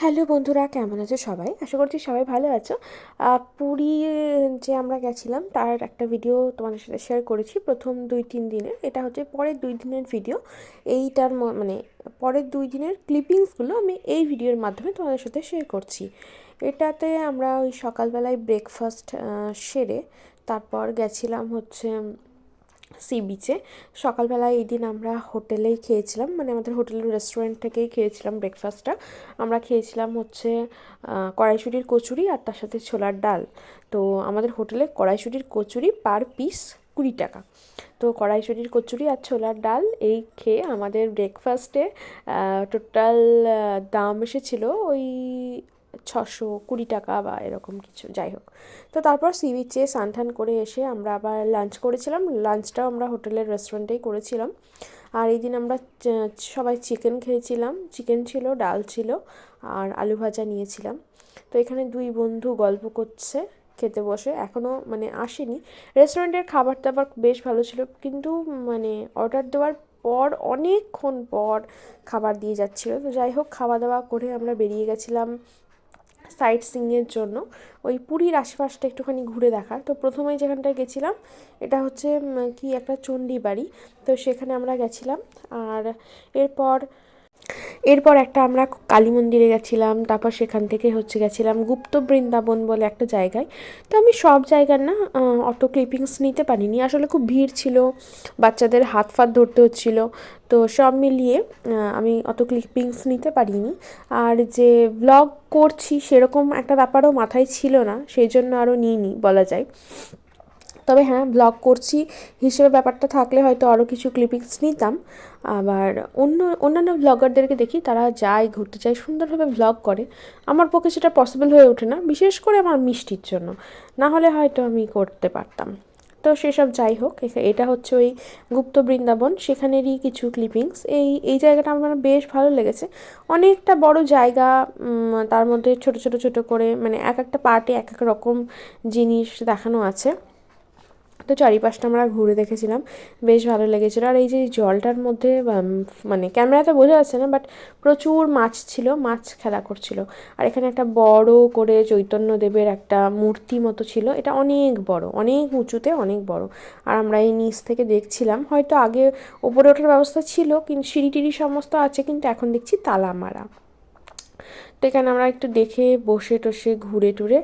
Hello বন্ধুরা, কেমন আছো সবাই? আশা করছি সবাই ভালো আছো। পুরী যে আমরা গেছিলাম তার একটা ভিডিও তোমাদের সাথে শেয়ার করেছি প্রথম 2-3 দিনের। এটা হচ্ছে পরের 2 দিনের ভিডিও। এইটার মানে পরের 2 দিনের ক্লিপিংসগুলো আমি এই ভিডিওর মাধ্যমে তোমাদের সাথে শেয়ার করছি। এটাতে আমরা ওই সকালবেলায় ব্রেকফাস্ট সেরে তারপর গেছিলাম হচ্ছে সি বিচে। সকালবেলায় এই দিন আমরা হোটেলেই খেয়েছিলাম, মানে আমাদের হোটেলের রেস্টুরেন্ট থেকেই খেয়েছিলাম ব্রেকফাস্টটা। আমরা খেয়েছিলাম হচ্ছে কড়াইশুঁটির কচুরি আর তার সাথে ছোলার ডাল। তো আমাদের হোটেলে কড়াইশুঁটির কচুরি পার পিস 20 টাকা। তো কড়াইশুঁটির কচুরি আর ছোলার ডাল এই খেয়ে আমাদের ব্রেকফাস্টে টোটাল দাম এসেছিলো ওই 620 টাকা বা এরকম কিছু, যাই হোক। তো তারপর সি বিচে স্নান টান করে এসে আমরা আবার লাঞ্চ করেছিলাম। লাঞ্চটাও আমরা হোটেলের রেস্টুরেন্টেই করেছিলাম। আর এই দিন আমরা সবাই চিকেন খেয়েছিলাম। চিকেন ছিল, ডাল ছিল আর আলু ভাজা নিয়েছিলাম। তো এখানে দুই বন্ধু গল্প করছে খেতে বসে, এখনও মানে আসেনি। রেস্টুরেন্টের খাবার দাবার বেশ ভালো ছিল, কিন্তু মানে অর্ডার দেওয়ার পর অনেকক্ষণ পর খাবার দিয়ে যাচ্ছিলো। তো যাই হোক, খাওয়া দাওয়া করে আমরা বেরিয়ে গেছিলাম সাইট সিইংয়ের জন্য, ওই পুরীর আশেপাশটা একটুখানি ঘুরে দেখার। তো প্রথমেই যেখানটায় গেছিলাম এটা হচ্ছে কি একটা চণ্ডী বাড়ি। তো সেখানে আমরা গেছিলাম। আর এরপর এরপর একটা আমরা কালী মন্দিরে গেছিলাম। তারপর সেখান থেকে হচ্ছে গেছিলাম গুপ্ত বৃন্দাবন বলে একটা জায়গায়। তো আমি সব জায়গার না অত ক্লিপিংস নিতে পারিনি, আসলে খুব ভিড় ছিল, বাচ্চাদের হাত ফাত ধরতে হচ্ছিলো। তো সব মিলিয়ে আমি অত ক্লিপিংস নিতে পারিনি। আর যে ব্লগ করছি সেরকম একটা ব্যাপারও মাথায় ছিল না, সেই জন্য আরও নিইনি বলা যায়। তবে হ্যাঁ, ব্লগ করছি হিসেবে ব্যাপারটা থাকলে হয়তো আরও কিছু ক্লিপিংস নিতাম। আবার অন্যান্য ব্লগারদেরকে দেখি, তারা যায় ঘুরতে যায়, সুন্দরভাবে ব্লগ করে। আমার পক্ষে সেটা পসিবল হয়ে ওঠে না, বিশেষ করে আমার মিষ্টির জন্য। না হলে হয়তো আমি করতে পারতাম। তো সেসব যাই হোক, এটা হচ্ছে ওই গুপ্ত বৃন্দাবন, সেখানেরই কিছু ক্লিপিংস। এই জায়গাটা আমার বেশ ভালো লেগেছে। অনেকটা বড় জায়গা, তার মধ্যে ছোট ছোট ছোট করে মানে এক একটা পার্টে এক এক রকম জিনিস দেখানো আছে। তো চারিপাশটা আমরা ঘুরে দেখেছিলাম, বেশ ভালো লেগেছিলো। আর এই যে জলটার মধ্যে মানে ক্যামেরাতে বোঝা যাচ্ছে না, বাট প্রচুর মাছ ছিল, মাছ খেলা করছিল। আর এখানে একটা বড় করে চৈতন্যদেবের একটা মূর্তি মতো ছিল, এটা অনেক বড়, অনেক উঁচুতে, অনেক বড়। আর আমরা এই নিচ থেকে দেখছিলাম, হয়তো আগে ওপরে ওঠার ব্যবস্থা ছিল, কিন্তু সিঁড়ি টিড়ি সমস্ত আছে, কিন্তু এখন দেখছি তালা মারা। তো এখানে আমরা একটু দেখে বসে টসে ঘুরে টুরে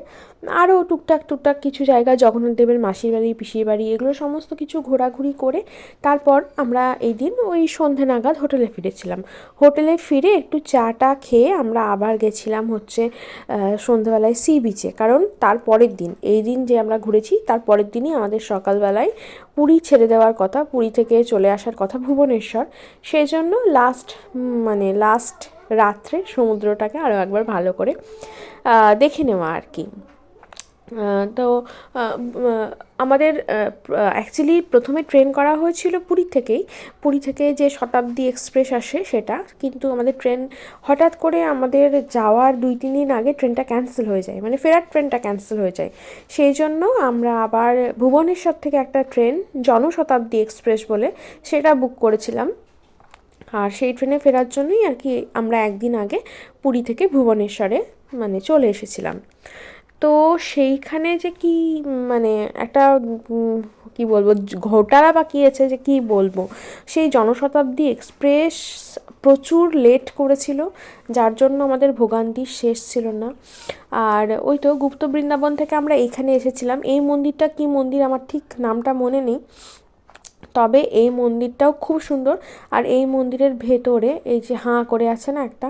আরও টুকটাক টুকটাক কিছু জায়গা, জগন্নাথ দেবের মাসির বাড়ি, পিসির বাড়ি, এগুলো সমস্ত কিছু ঘোরাঘুরি করে তারপর আমরা এই দিন ওই সন্ধে নাগাদ হোটেলে ফিরেছিলাম। হোটেলে ফিরে একটু চাটা খেয়ে আমরা আবার গেছিলাম হচ্ছে সন্ধেবেলায় সি বিচে। কারণ তার পরের দিন, এই দিন যে আমরা ঘুরেছি তার পরের দিনই আমাদের সকালবেলায় পুরী ছেড়ে দেওয়ার কথা, পুরী থেকে চলে আসার কথা ভুবনেশ্বর। সেই জন্য লাস্ট রাত্রে সমুদ্রটাকে আরও একবার ভালো করে দেখে নেওয়া আর কি। তো আমাদের অ্যাকচুয়ালি প্রথমে ট্রেন করা হয়েছিল পুরী থেকে যে শতাব্দী এক্সপ্রেস আসে সেটা, কিন্তু আমাদের ট্রেন হঠাৎ করে আমাদের যাওয়ার 2-3 দিন আগে ট্রেনটা ক্যান্সেল হয়ে যায়, মানে ফেরার ট্রেনটা ক্যান্সেল হয়ে যায়। সেই জন্য আমরা আবার ভুবনেশ্বর থেকে একটা ট্রেন, জনশতাব্দী এক্সপ্রেস বলে, সেটা বুক করেছিলাম। আর সেই ট্রেনে ফেরার জন্যই আর কি আমরা একদিন আগে পুরী থেকে ভুবনেশ্বরে মানে চলে এসেছিলাম। তো সেইখানে যে কি মানে একটা কি বলবো ঘোটালা পাকিয়েছে, যে কি বলবো, সেই জনশতাব্দী এক্সপ্রেস প্রচুর লেট করেছিল, যার জন্য আমাদের ভোগান্তির শেষ ছিল না। আর ওই তো গুপ্ত বৃন্দাবন থেকে আমরা এখানে এসেছিলাম। এই মন্দিরটা কি মন্দির আমার ঠিক নামটা মনে নেই, তবে এই মন্দিরটাও খুব সুন্দর। আর এই মন্দিরের ভেতরে এই যে হাঁ করে আছে না একটা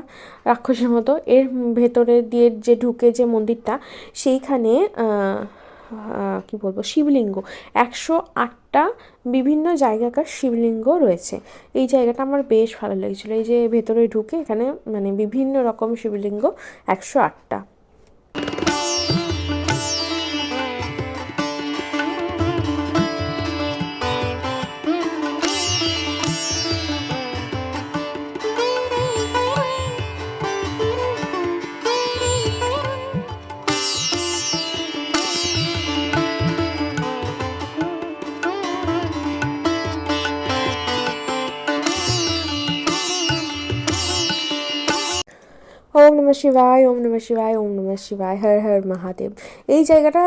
রাক্ষসের মতো, এর ভেতরে দিয়ে যে ঢুকে যে মন্দিরটা, সেইখানে কি বলবো শিবলিঙ্গ, 108টা বিভিন্ন জায়গাকার শিবলিঙ্গ রয়েছে। এই জায়গাটা আমার বেশ ভালো লেগেছিলো, এই যে ভেতরে ঢুকে এখানে মানে বিভিন্ন রকম শিবলিঙ্গ, 108টা। ওম নমঃ শিবায়, ওম নমঃ শিবায়, ওম নমঃ শিবায়, হর হর মহাদেব। এই জায়গাটা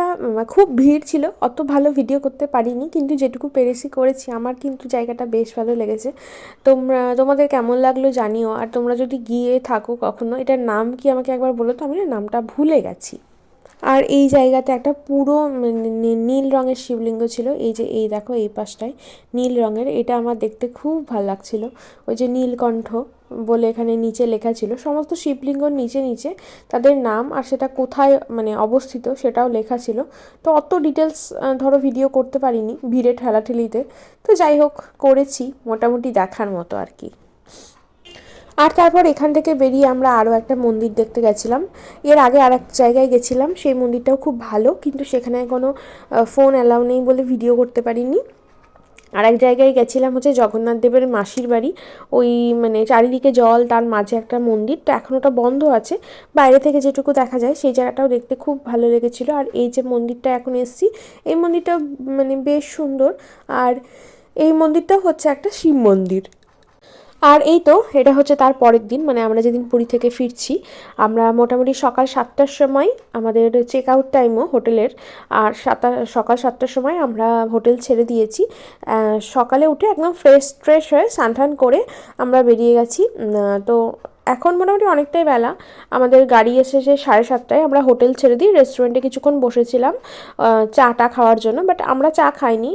খুব ভিড় ছিল, অত ভালো ভিডিও করতে পারিনি, কিন্তু যেটুকু পেরেছি করেছি। আমার কিন্তু জায়গাটা বেশ ভালো লেগেছে। তোমাদের কেমন লাগলো জানিও। আর তোমরা যদি গিয়ে থাকো কখনো, এটার নাম কি আমাকে একবার বলো তো, আমি না নামটা ভুলে গেছি। আর এই জায়গাতে একটা পুরো নীল রঙের শিবলিঙ্গ ছিল। এই যে এই দেখো এই পাশটায় নীল রঙের, এটা আমার দেখতে খুব ভালো লাগছিল। ওই যে নীলকণ্ঠ বলে এখানে নিচে লেখা ছিল, সমস্ত শিবলিঙ্গর নিচে নিচে তাদের নাম আর সেটা কোথায় মানে অবস্থিত সেটাও লেখা ছিল। তো অত ডিটেলস ধরো ভিডিও করতে পারিনি ভিড়ে ঠেলাঠেলিতে, তো যাই হোক করেছি মোটামুটি দেখার মতো আর কি। আর তারপর এখান থেকে বেরিয়ে আমরা আরও একটা মন্দির দেখতে গেছিলাম। এর আগে আর এক জায়গায় গেছিলাম, সেই মন্দিরটাও খুব ভালো, কিন্তু সেখানে কোনো ফোন অ্যালাউ নেই বলে ভিডিও করতে পারিনি। আর এক জায়গায় গেছিলাম হচ্ছে জগন্নাথ দেবের মাসির বাড়ি, ওই মানে চারিদিকে জল, তার মাঝে একটা মন্দির, তো এখন ওটা বন্ধ আছে, বাইরে থেকে যেটুকু দেখা যায়। সেই জায়গাটাও দেখতে খুব ভালো লেগেছিলো। আর এই যে মন্দিরটা এখন এসেছি, এই মন্দিরটাও মানে বেশ সুন্দর। আর এই মন্দিরটাও হচ্ছে একটা শিব মন্দির। আর এই তো এটা হচ্ছে তার পরের দিন, মানে আমরা যেদিন পুরী থেকে ফিরছি, আমরা মোটামুটি সকাল 7টার সময় আমাদের চেক আউট টাইমও হোটেলের। আর সকাল 7টার সময় আমরা হোটেল ছেড়ে দিয়েছি। সকালে উঠে একদম ফ্রেশ হয়ে স্নান টান করে আমরা বেরিয়ে গেছি। তো এখন মোটামুটি অনেকটাই বেলা, আমাদের গাড়ি এসেছে 7:30টায়। আমরা হোটেল ছেড়ে দিই, রেস্টুরেন্টে কিছুক্ষণ বসেছিলাম চাটা খাওয়ার জন্য, বাট আমরা চা খাইনি।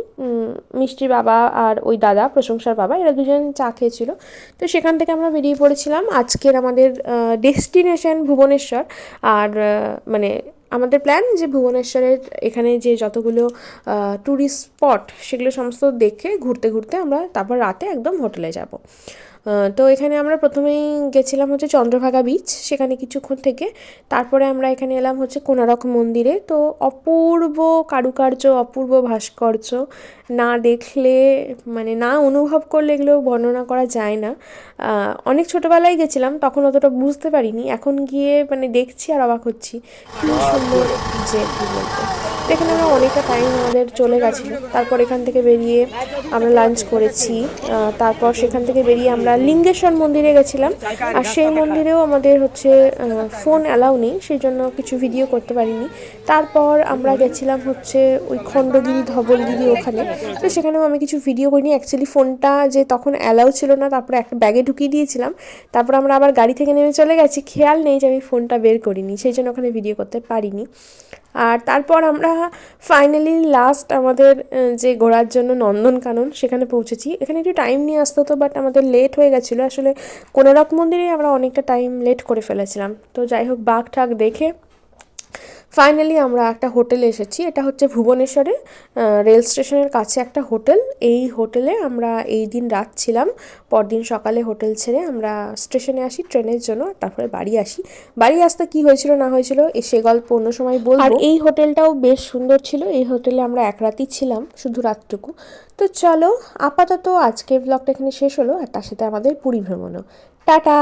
মিষ্টির বাবা আর ওই দাদা প্রশংসার বাবা, এরা দুজন চা খেয়েছিল। তো সেখান থেকে আমরা বেরিয়ে পড়েছিলাম। আজকের আমাদের ডেস্টিনেশন ভুবনেশ্বর। আর মানে আমাদের প্ল্যান যে ভুবনেশ্বরের এখানে যে যতগুলো ট্যুরিস্ট স্পট সেগুলো সমস্ত দেখে ঘুরতে ঘুরতে আমরা তারপর রাতে একদম হোটেলে যাব। তো এখানে আমরা প্রথমেই গেছিলাম হচ্ছে চন্দ্রভাগা বিচ, সেখানে কিছুক্ষণ থেকে তারপরে আমরা এখানে এলাম হচ্ছে কোণারক মন্দিরে। তো অপূর্ব কারুকার্য, অপূর্ব ভাস্কর্য, না দেখলে মানে না অনুভব করলে এগুলো বর্ণনা করা যায় না। অনেক ছোটোবেলায় গেছিলাম, তখন অতটা বুঝতে পারিনি, এখন গিয়ে মানে দেখছি আর অবাক হচ্ছি কী সুন্দর, যে কী বলবো। তো এখানে আমরা অনেকটা টাইম আমাদের চলে গেছিলো। তারপর এখান থেকে বেরিয়ে আমরা লাঞ্চ করেছি। তারপর সেখান থেকে বেরিয়ে আমরা লিঙ্গেশ্বর মন্দিরে গেছিলাম। আর সেই মন্দিরেও আমাদের হচ্ছে ফোন অ্যালাউ নেই, সেই জন্য কিছু ভিডিও করতে পারিনি। তারপর আমরা গেছিলাম হচ্ছে ওই খণ্ডগিরি ধবলগিরি ওখানে, তো সেখানেও আমি কিছু ভিডিও করিনি। অ্যাকচুয়ালি ফোনটা যে তখন অ্যালাউ ছিল না, তারপরে একটা ব্যাগে ঢুকিয়ে দিয়েছিলাম। তারপর আমরা আবার গাড়ি থেকে নেমে চলে গেছি, খেয়াল নেই যে আমি ফোনটা বের করিনি, সেই জন্য ওখানে ভিডিও করতে পারিনি। আর তারপর আমরা ফাইনালি লাস্ট আমাদের যে ঘোরার জন্য নন্দনকানন সেখানে পৌঁছেছি। এখানে একটু টাইম নিয়ে আসতে হতো, বাট আমাদের লেট হয়ে গেছিলো। আসলে কোণারক মন্দিরে আমরা অনেকটা টাইম লেট করে ফেলেছিলাম। তো যাই হোক বাঘ ঠাক দেখে ফাইনালি আমরা একটা হোটেলে এসেছি। এটা হচ্ছে ভুবনেশ্বরে রেল স্টেশনের কাছে একটা হোটেল। এই হোটেলে আমরা এই দিন রাত ছিলাম, পরদিন সকালে হোটেল ছেড়ে আমরা স্টেশনে আসি ট্রেনের জন্য, তারপরে বাড়ি আসি। বাড়ি আসতে কি হয়েছিল না হয়েছিল সে গল্প অন্য সময় বলবো। আর এই হোটেলটাও বেশ সুন্দর ছিল, এই হোটেলে আমরা এক রাতই ছিলাম, শুধু রাতটুকু। তো চলো আপাতত আজকের ব্লগটা এখানে শেষ হলো, আর তার সাথে আমাদের পুরী ভ্রমণও। টাটা।